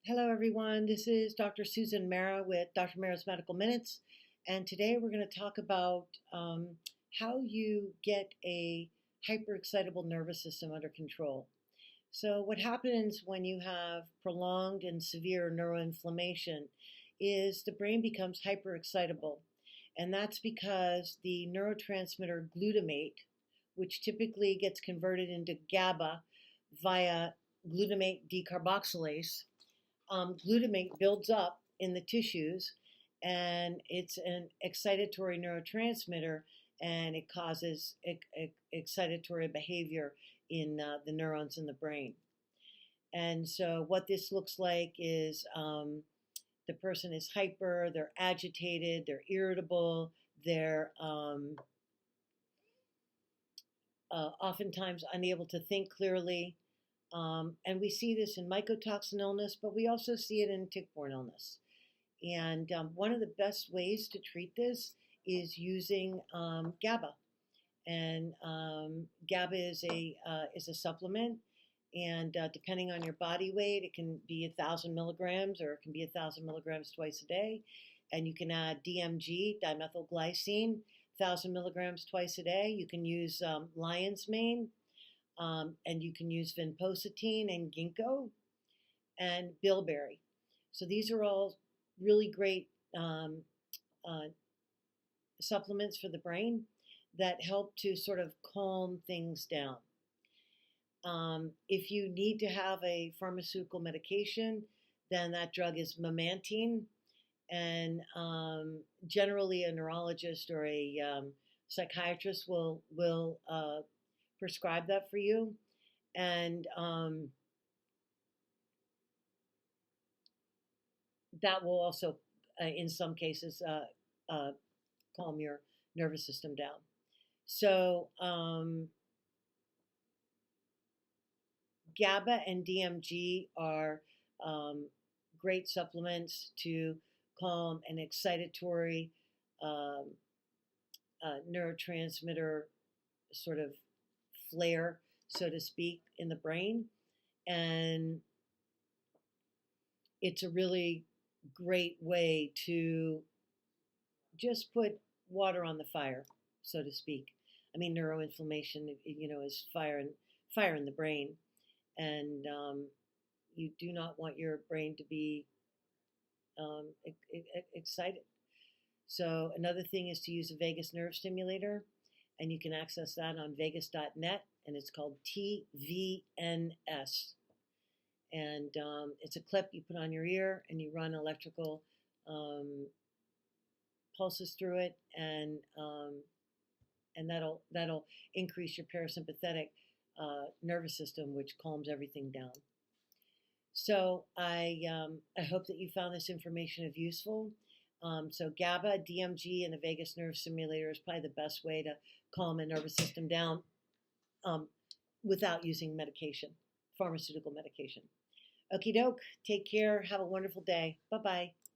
Hello, everyone. This is Dr. Susan Marra with Dr. Marra's Medical Minutes, and today we're going to talk about how you get a hyperexcitable nervous system under control. So, what happens when you have prolonged and severe neuroinflammation is the brain becomes hyperexcitable, and that's because the neurotransmitter glutamate, which typically gets converted into GABA via glutamate decarboxylase. Glutamate builds up in the tissues, and it's an excitatory neurotransmitter, and it causes excitatory behavior in the neurons in the brain. And so what this looks like is the person is hyper, they're agitated, they're irritable, they're oftentimes unable to think clearly. And we see this in mycotoxin illness, but we also see it in tick-borne illness. And one of the best ways to treat this is using GABA. And GABA is a supplement, and depending on your body weight, it can be 1,000 milligrams, or it can be 1,000 milligrams twice a day. And you can add DMG, dimethylglycine, 1,000 milligrams twice a day. You can use lion's mane. And you can use vinpocetine and Ginkgo and Bilberry. So these are all really great supplements for the brain that help to sort of calm things down. If you need to have a pharmaceutical medication, then that drug is memantine, and generally a neurologist or a psychiatrist will prescribe that for you, and that will also, in some cases, calm your nervous system down. So GABA and DMG are great supplements to calm an excitatory neurotransmitter sort of flare, so to speak, in the brain. And it's a really great way to just put water on the fire, so to speak. I mean, neuroinflammation, is fire in the brain, and you do not want your brain to be excited. So another thing is to use a vagus nerve stimulator, and you can access that on vegas.net, and it's called TVNS. And it's a clip you put on your ear, and you run electrical pulses through it, and that'll increase your parasympathetic nervous system, which calms everything down. So I hope that you found this information of useful. So GABA, DMG, and the vagus nerve stimulator is probably the best way to calm a nervous system down without using medication, pharmaceutical medication. Okie doke, take care, have a wonderful day. Bye-bye.